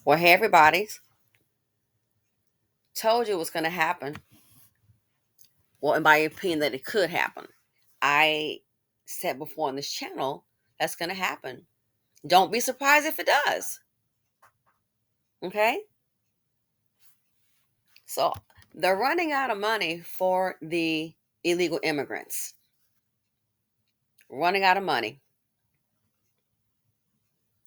Well, hey, everybody. Told you it was going to happen. Well, in my opinion, that it could happen. I said before on this channel that's going to happen. Don't be surprised if it does. Okay? So they're running out of money for the illegal immigrants. Running out of money.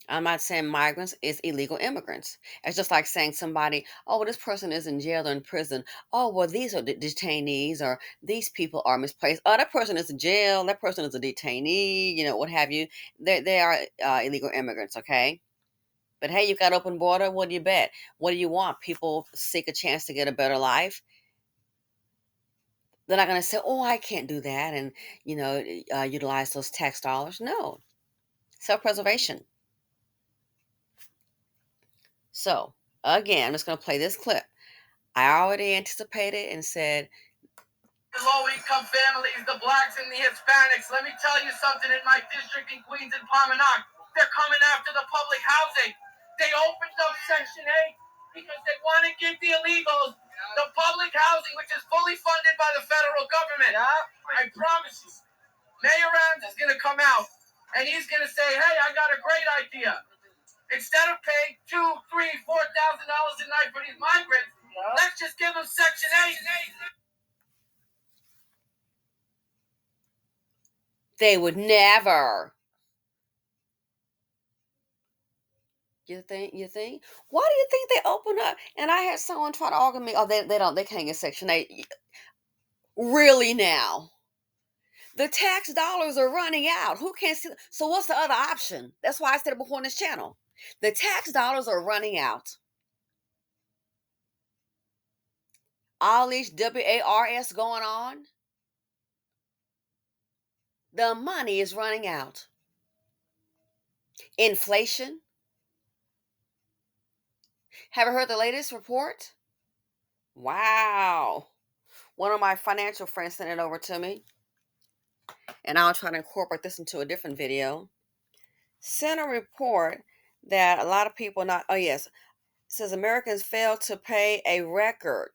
I'm not saying migrants is illegal immigrants. It's just like saying somebody, oh, well, this person is in jail or in prison. Oh, well, these are detainees or these people are misplaced. Oh, that person is in jail. That person is a detainee, what have you. They are illegal immigrants, okay? But hey, you've got open border. What do you bet? What do you want? People seek a chance to get a better life. They're not going to say, oh, I can't do that and, utilize those tax dollars. No, self-preservation. So, again, I'm just going to play this clip. I already anticipated and said, the low-income families, the blacks and the Hispanics. Let me tell you something, in my district in Queens and Promenade, they're coming after the public housing. They opened up Section 8 because they want to give the illegals the public housing, which is fully funded by the federal government. I promise you. Mayor Rams is going to come out, and he's going to say, hey, I got a great idea. Instead of paying $2,000, $3,000, $4,000 a night for these migrants, let's just give them Section 8. they would never. You think? Why do you think they open up? And I had someone try to argue me, oh, they can't get Section 8. Really now? The tax dollars are running out. Who can't see? So what's the other option? That's why I said it before on this channel. The tax dollars are running out. All these WARS going on. The money is running out. Inflation. Have you heard the latest report? Wow. One of my financial friends sent it over to me, and I'll try to incorporate this into a different video. Sent a report that a lot of people not, oh yes, says Americans failed to pay a record.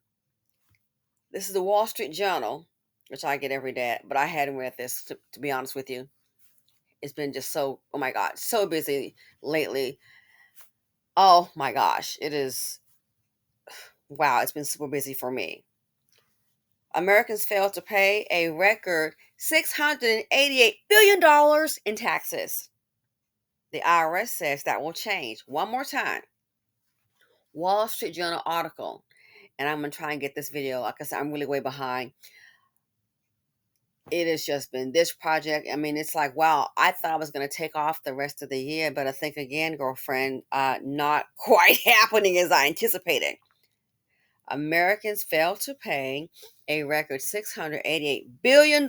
This is the Wall Street Journal, which I get every day, but I hadn't read this to be honest with you. It's been just so, oh my God, so busy lately. Oh my gosh, it is, wow, it's been super busy for me. Americans failed to pay a record $688 billion in taxes. The IRS says that will change. One more time. Wall Street Journal article. And I'm going to try and get this video. Like I said, I'm really way behind. It has just been this project. I mean, it's like, wow, I thought I was going to take off the rest of the year. But I think, again, girlfriend, not quite happening as I anticipated. Americans failed to pay a record $688 billion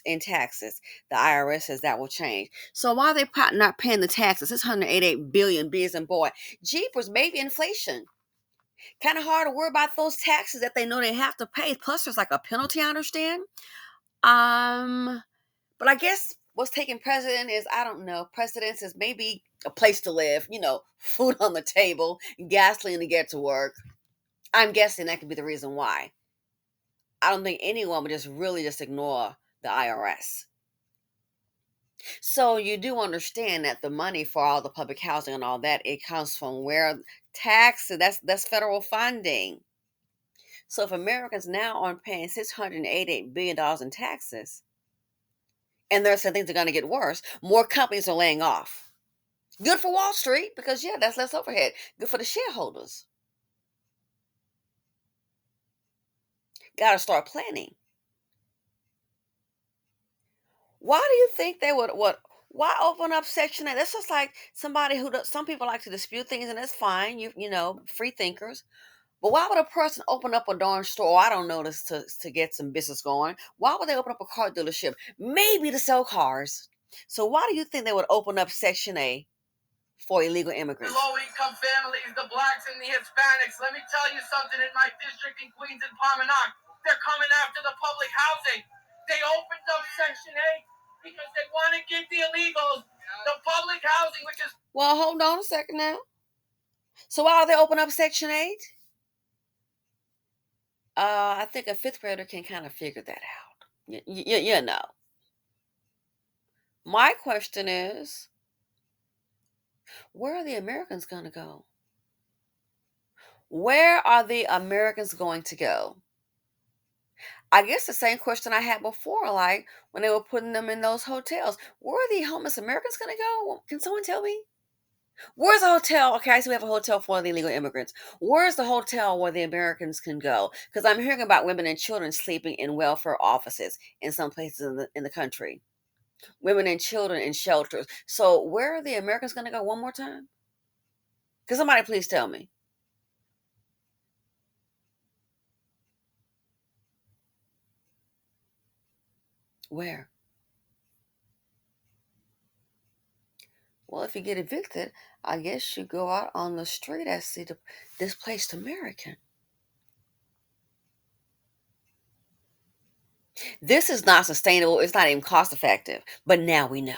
in taxes. The IRS says that will change. So why are they not paying the taxes? $688 billion, biz and boy. Jeepers, maybe inflation. Kind of hard to worry about those taxes that they know they have to pay. Plus, there's like a penalty, I understand. But I guess what's taking precedent is, I don't know, precedence is maybe a place to live, food on the table, gasoline to get to work. I'm guessing that could be the reason why. I don't think anyone would just ignore the IRS. So you do understand that the money for all the public housing and all that, it comes from where taxes, that's federal funding. So if Americans now aren't paying $688 billion in taxes, and they're saying things are going to get worse, more companies are laying off. Good for Wall Street because, yeah, that's less overhead. Good for the shareholders. Got to start planning. Why do you think they would, why open up Section 8? That's just like somebody who does, some people like to dispute things, and that's fine. Free thinkers. But why would a person open up a darn store? I don't know, this to get some business going. Why would they open up a car dealership? Maybe to sell cars. So why do you think they would open up Section 8 for illegal immigrants? The low-income families, the blacks and the Hispanics. Let me tell you something, in my district in Queens and Promenade, they're coming after the public housing. They opened up Section 8 because they want to give the illegals the public housing, which is... Well, hold on a second now. So why they open up Section 8? I think a fifth grader can kind of figure that out. You know. My question is, where are the Americans going to go? Where are the Americans going to go? I guess the same question I had before, like when they were putting them in those hotels. Where are the homeless Americans going to go? Can someone tell me? Where's the hotel? Okay, so we have a hotel for the illegal immigrants. Where's the hotel where the Americans can go? Because I'm hearing about women and children sleeping in welfare offices in some places in the country. Women and children in shelters. So where are the Americans going to go one more time? Can somebody please tell me? Where? Well, if you get evicted, I guess you go out on the street as the displaced American. This is not sustainable. It's not even cost effective. But now we know.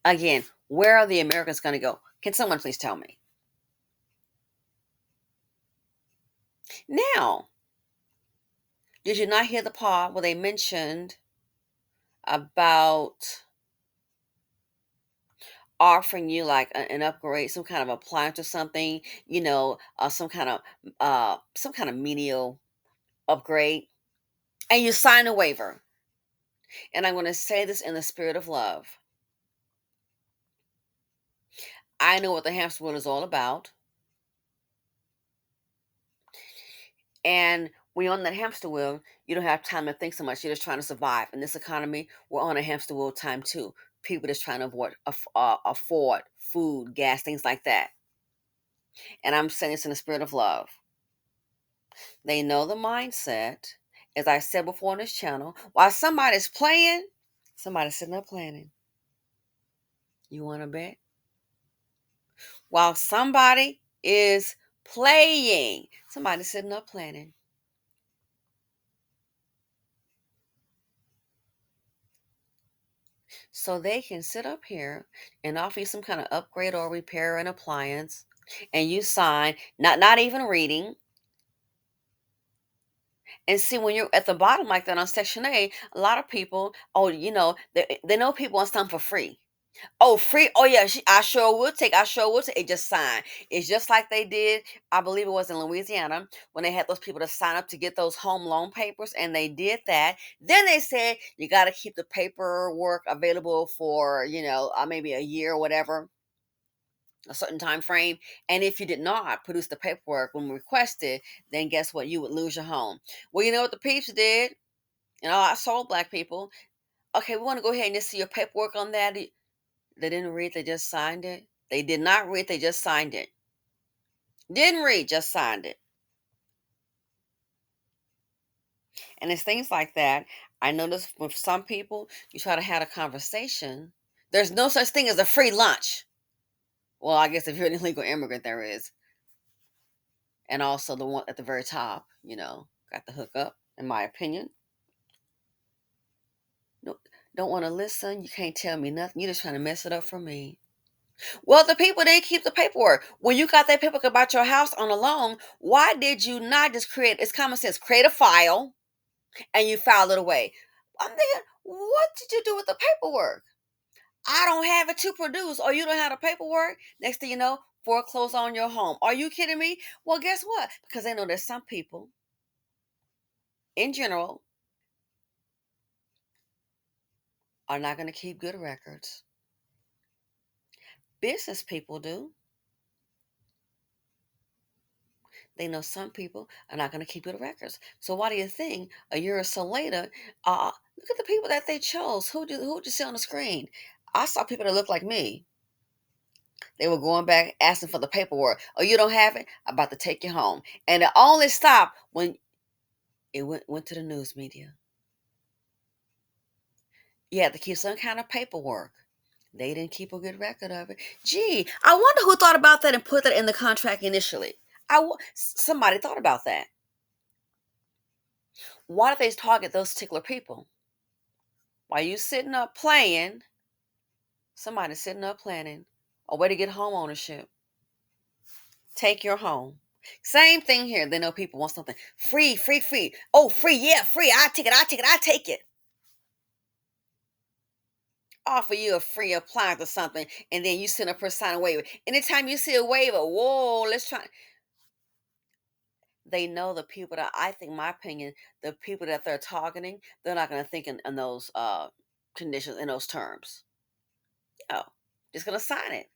Again, where are the Americans going to go? Can someone please tell me? Now, did you not hear the part where they mentioned about offering you like an upgrade, some kind of appliance or something, some kind of menial upgrade, and you sign a waiver. And I'm going to say this in the spirit of love. I know what the hamster wheel is all about. And when you're on that hamster wheel, you don't have time to think so much. You're just trying to survive. In this economy, we're on a hamster wheel time too. People just trying to afford food, gas, things like that. And I'm saying this in the spirit of love. They know the mindset. As I said before on this channel, while somebody's playing, somebody's sitting up planning. You want to bet? While somebody is playing, somebody's sitting up planning. So they can sit up here and offer you some kind of upgrade or repair an appliance, and you sign, not even reading. And see, when you're at the bottom like that on Section A, a lot of people, they know people want something for free. Oh, free. Oh, yeah. I sure would take. I sure would take. It just sign. It's just like they did. I believe it was in Louisiana when they had those people to sign up to get those home loan papers, and they did that. Then they said you got to keep the paperwork available for maybe a year or whatever, a certain time frame. And if you did not produce the paperwork when requested, then guess what? You would lose your home. Well, you know what the peeps did? I saw black people. Okay, we want to go ahead and just see your paperwork on that. They didn't read, they just signed it. They did not read, they just signed it. Didn't read, just signed it. And it's things like that. I notice with some people, you try to have a conversation. There's no such thing as a free lunch. Well, I guess if you're an illegal immigrant, there is. And also the one at the very top, got the hookup, in my opinion. No, don't want to listen. You can't tell me nothing. You're just trying to mess it up for me. Well, the people didn't keep the paperwork. When you got that paperwork about your house on a loan, why did you not just it's common sense, create a file and you file it away? I'm thinking, what did you do with the paperwork? I don't have it to produce, or you don't have the paperwork. Next thing you know, foreclose on your home. Are you kidding me? Well, guess what? Because they know there's some people in general are not going to keep good records. Business people do. They know some people are not going to keep good records. So why do you think a year or so later, look at the people that they chose? Who did you see on the screen? I saw people that looked like me. They were going back asking for the paperwork. Oh, you don't have it? I'm about to take you home. And it only stopped when it went to the news media. You had to keep some kind of paperwork. They didn't keep a good record of it. Gee, I wonder who thought about that and put that in the contract initially. Somebody thought about that. Why did they target those particular people? While you sitting up playing, somebody's sitting up planning a way to get home ownership. Take your home. Same thing here. They know people want something free, free, free. Oh, free, yeah, free. I take it, I take it, I take it. Offer you a free appliance or something, and then you send a person sign a waiver. Anytime you see a waiver, whoa, let's try. They know the people that I think, my opinion, the people that they're targeting, they're not going to think in those conditions, in those terms. No, just going to sign it.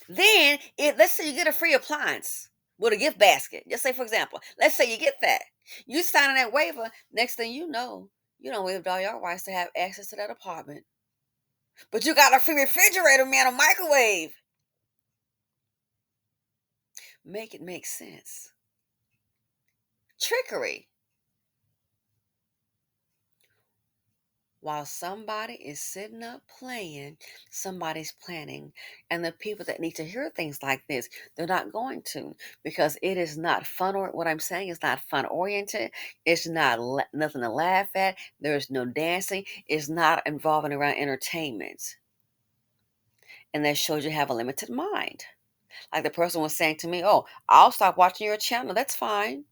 Then, if let's say you get a free appliance with a gift basket, just say for example, let's say you get that, you signing that waiver. Next thing you don't waived all your rights to have access to that apartment, but you got a free refrigerator, man, a microwave. Make it make sense. Trickery. While somebody is sitting up playing, somebody's planning. And the people that need to hear things like this, they're not going to, because it is not fun. Or what I'm saying is not fun oriented. It's not nothing to laugh at. There's no dancing. It's not involving around entertainment. And that shows you have a limited mind. Like the person was saying to me, oh, I'll stop watching your channel. That's fine.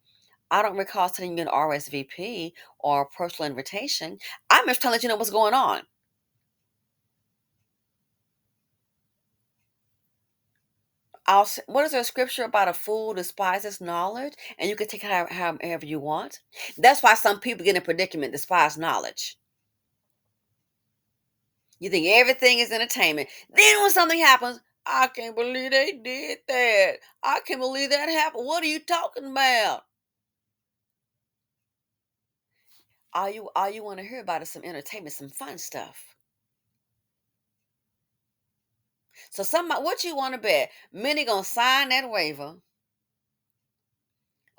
I don't recall sending you an RSVP or a personal invitation. I'm just trying to let you know what's going on. What is there a scripture about a fool despises knowledge, and you can take it however you want? That's why some people get in a predicament, despise knowledge. You think everything is entertainment. Then when something happens, I can't believe they did that. I can't believe that happened. What are you talking about? All you want to hear about is some entertainment, some fun stuff. So somebody, what you want to bet? Many gonna sign that waiver.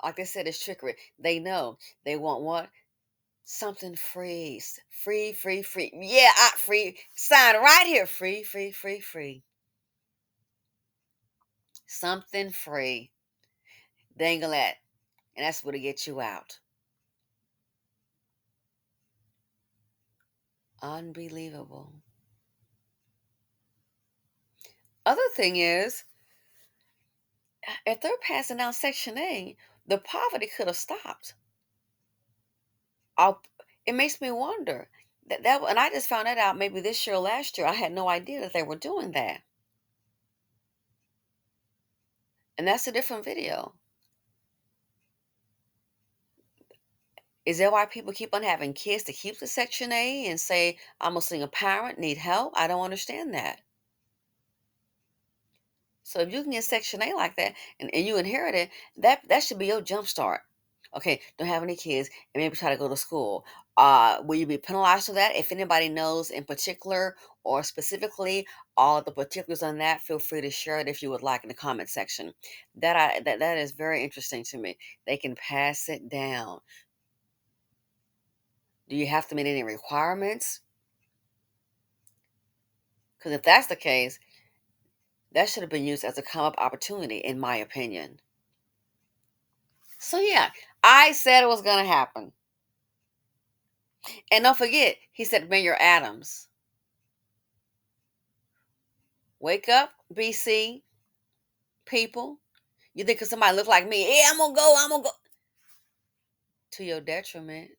Like they said, it's trickery. They know they want what? Something free. Free, free, free. Yeah, free. Sign right here. Free, free, free, free. Something free. Dangle that. And that's what'll get you out. Unbelievable. Other thing is, if they're passing out Section A, the poverty could have stopped. I'll, it makes me wonder and I just found that out maybe this year or last year. I had no idea that they were doing that. And that's a different video. Is that why people keep on having kids to keep the Section A and say, I'm a single parent, need help? I don't understand that. So if you can get Section A like that and you inherit it, that should be your jump start. Okay, don't have any kids and maybe try to go to school. Will you be penalized for that? If anybody knows in particular or specifically all of the particulars on that, feel free to share it if you would like in the comment section. That is very interesting to me. They can pass it down. Do you have to meet any requirements? Because if that's the case, that should have been used as a come up opportunity, in my opinion. So, yeah, I said it was going to happen. And don't forget, he said, Mayor Adams. Wake up, BC people. You think because somebody look like me, hey, I'm going to go. To your detriment.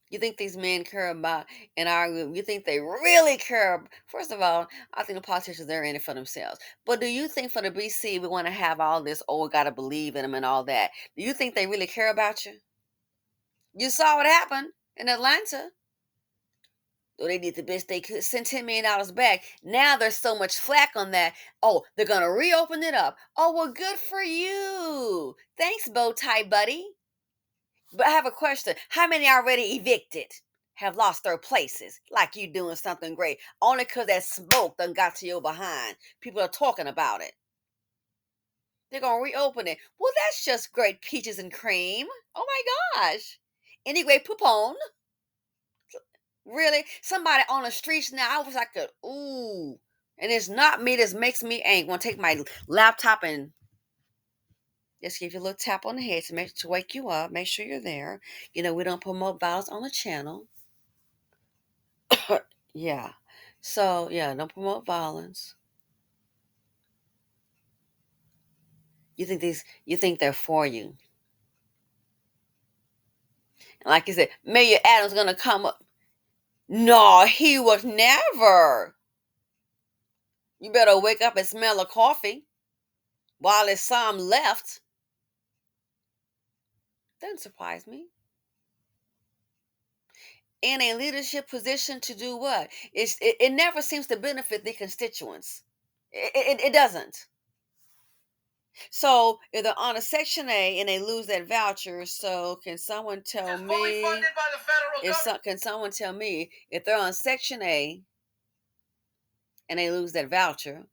You think these men care about and argue? You think they really care? First of all, I think the politicians, they're in it for themselves. But do you think for the BC we want to have all this? Oh, we got to believe in them and all that. Do you think they really care about you? You saw what happened in Atlanta. Oh, they did the best they could. Send $10 million back. Now there's so much flack on that. Oh, they're gonna reopen it up. Oh, well, good for you. Thanks, bow tie buddy. But I have a question. How many already evicted have lost their places? Like you doing something great. Only because that smoke done got to your behind. People are talking about it. They're going to reopen it. Well, that's just great peaches and cream. Oh my gosh. Anyway, poupon. Really? Somebody on the streets now, I was like, ooh. And it's not me. This makes me angry. I'm going to take my laptop and just give you a little tap on the head to wake you up. Make sure you're there. We don't promote violence on the channel. Yeah. So, yeah, don't promote violence. You think they're for you. And like you said, Mayor Adams gonna come up. No, he was never. You better wake up and smell a coffee while there's some left. Doesn't surprise me. In a leadership position to do what? It never seems to benefit the constituents. It doesn't. So if they're on a Section A and they lose that voucher, so can someone tell me? Fully funded by the federal government. Can someone tell me if they're on Section A and they lose that voucher,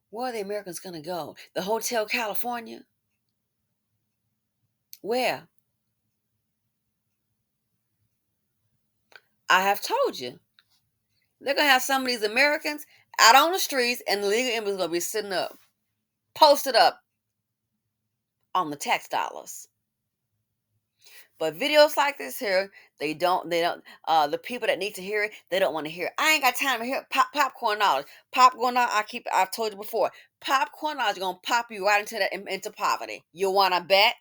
where are the Americans going to go? The Hotel California? Where? I have told you. They're going to have some of these Americans out on the streets, and the legal immigrants going to be sitting up, posted up on the tax dollars. But videos like this here, they don't, the people that need to hear it, they don't want to hear it. I ain't got time to hear popcorn knowledge. Popcorn knowledge, I've told you before, popcorn knowledge is going to pop you right into poverty. You want to bet?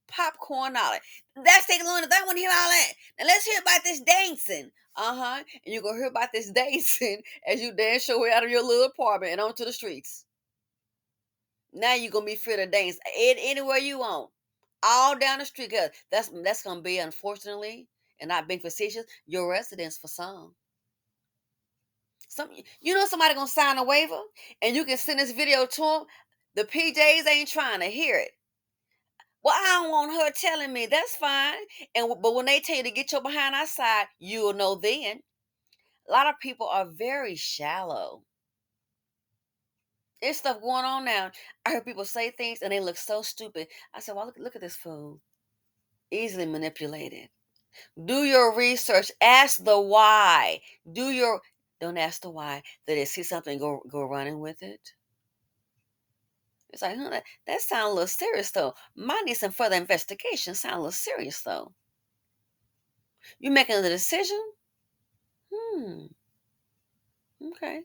Popcorn knowledge. That's taking long. I want to hear all that. Now let's hear about this dancing. And you're going to hear about this dancing as you dance your way out of your little apartment and onto the streets. Now you're going to be free to dance anywhere you want. All down the street. Cause that's going to be, unfortunately, and not being facetious, your residence for some. Somebody going to sign a waiver and you can send this video to them. The PJs ain't trying to hear it. Well, I don't want her telling me. That's fine. But when they tell you to get your behind outside, you'll know then. A lot of people are very shallow. There's stuff going on now. I heard people say things and they look so stupid. I said, well, look at this fool. Easily manipulated. Do your research. Ask the why. Don't ask the why. Did they see something, go running with it? It's like, that sounds a little serious though. Might need some further investigation. Sound a little serious though. You making the decision? Okay.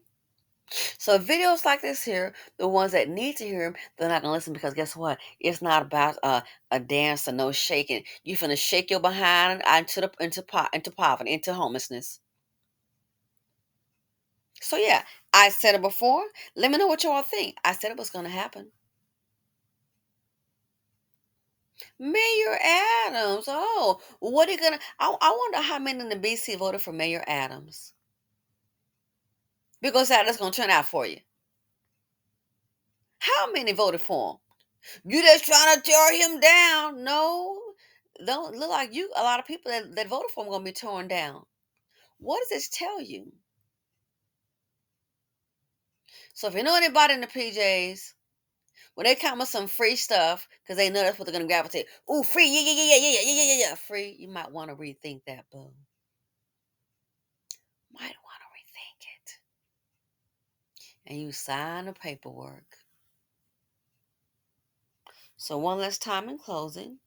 So videos like this here, the ones that need to hear them, they're not gonna listen because guess what? It's not about a dance or no shaking. You finna shake your behind into poverty, into homelessness. So yeah, I said it before. Let me know what you all think. I said it was gonna happen. Mayor Adams. Oh, what are you gonna? I wonder how many in the BC voted for Mayor Adams. Because how that's gonna turn out for you. How many voted for him? You just trying to tear him down. No, don't look like you. A lot of people that voted for him going to be torn down. What does this tell you? So if you know anybody in the PJs, when they come with some free stuff, because they know that's what they're going to gravitate. Ooh, free, yeah, free. You might want to rethink that, boo. Might want to rethink it. And you sign the paperwork. So one last time in closing.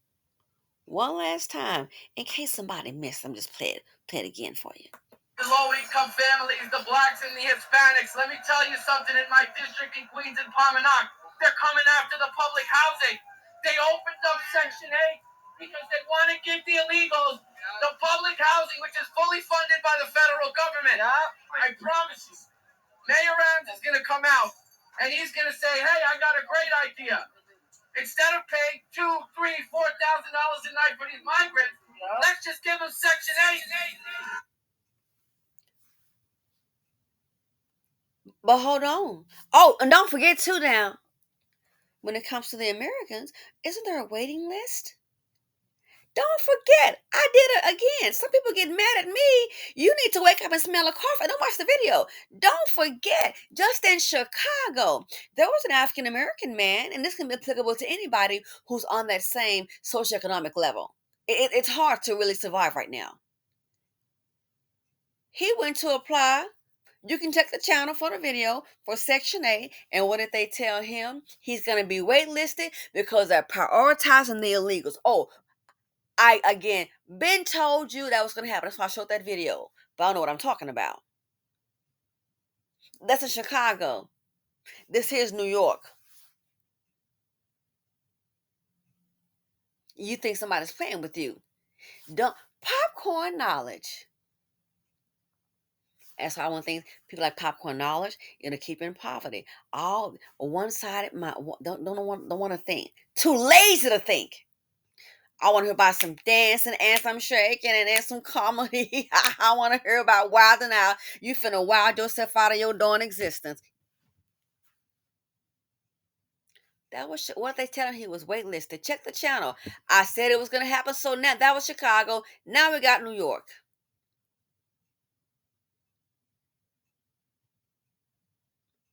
One last time, in case somebody missed, I'm just play it again for you. The low-income families, the blacks and the Hispanics. Let me tell you something. In my district in Queens and Palmanac, they're coming after the public housing. They opened up Section 8 because they want to give the illegals the public housing, which is fully funded by the federal government. I promise you. Mayor Adams is going to come out, and he's going to say, hey, I got a great idea. Instead of paying $2,000, $3,000, $4,000 a night for these migrants, let's just give them Section 8. But hold on. Oh, and don't forget too now, when it comes to the Americans, isn't there a waiting list? Don't forget, I did it again. Some people get mad at me. You need to wake up and smell a coffee. Don't watch the video. Don't forget, just in Chicago, there was an African American man, and this can be applicable to anybody who's on that same socioeconomic level. It's hard to really survive right now. He went to apply. You can check the channel for the video for Section 8. And what did they tell him? He's going to be waitlisted because they're prioritizing the illegals. Oh, I, again, been told you that was going to happen. That's why I showed that video. But I don't know what I'm talking about. That's in Chicago. This here's New York. You think somebody's playing with you. Don't popcorn knowledge. That's why one thing people like popcorn knowledge, it'll keep in poverty. All one-sided mind don't want to think. Too lazy to think. I want to hear about some dancing and some shaking and then some comedy. I want to hear about wilding out. You finna wild yourself out of your darn existence. That was what they telling him. He was waitlisted. Check the channel. I said it was gonna happen. So now that was Chicago. Now we got New York.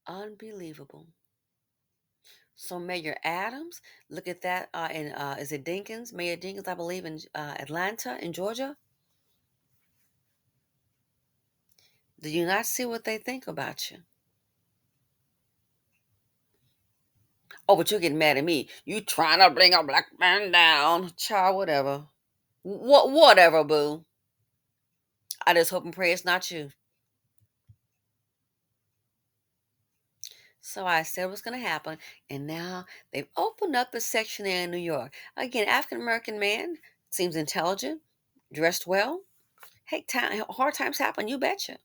Unbelievable. So Mayor Adams, look at that. In is it Dinkins? Mayor Dinkins, I believe in Atlanta, in Georgia. Do you not see what they think about you? Oh, but you're getting mad at me. You trying to bring a black man down, child? Whatever. Whatever, boo. I just hope and pray it's not you. So I said what's going to happen, and now they've opened up the section there in New York. Again, African American man seems intelligent, dressed well. Hey, hard times happen. You betcha.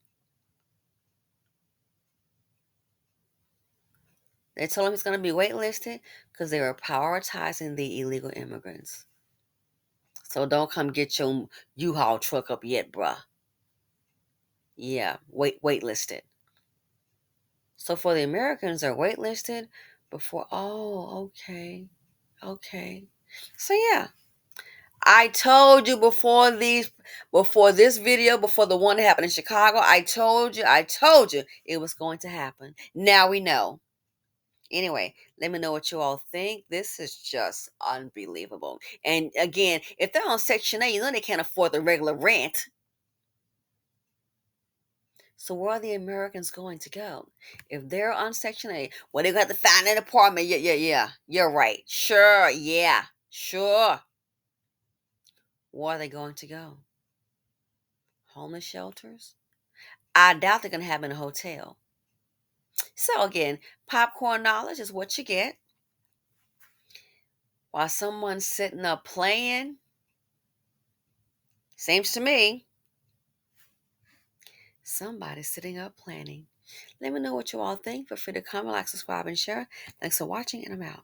They told him he's going to be waitlisted because they were prioritizing the illegal immigrants. So don't come get your U-Haul truck up yet, bruh. Yeah, waitlisted. So for the Americans, they're waitlisted before. Oh, okay, okay. So yeah, I told you before this video, before the one that happened in Chicago. I told you it was going to happen. Now we know. Anyway, let me know what you all think. This is just unbelievable. And again, if they're on Section 8, you know they can't afford the regular rent. So where are the Americans going to go? If they're on Section 8, well, they're going to have to find an apartment. Yeah. You're right. Sure, yeah, sure. Where are they going to go? Homeless shelters? I doubt they're going to have in a hotel. So again, popcorn knowledge is what you get while someone's sitting up playing. Seems to me somebody's sitting up planning. Let me know what you all think. Feel free to comment, like, subscribe, and share. Thanks for watching, and I'm out.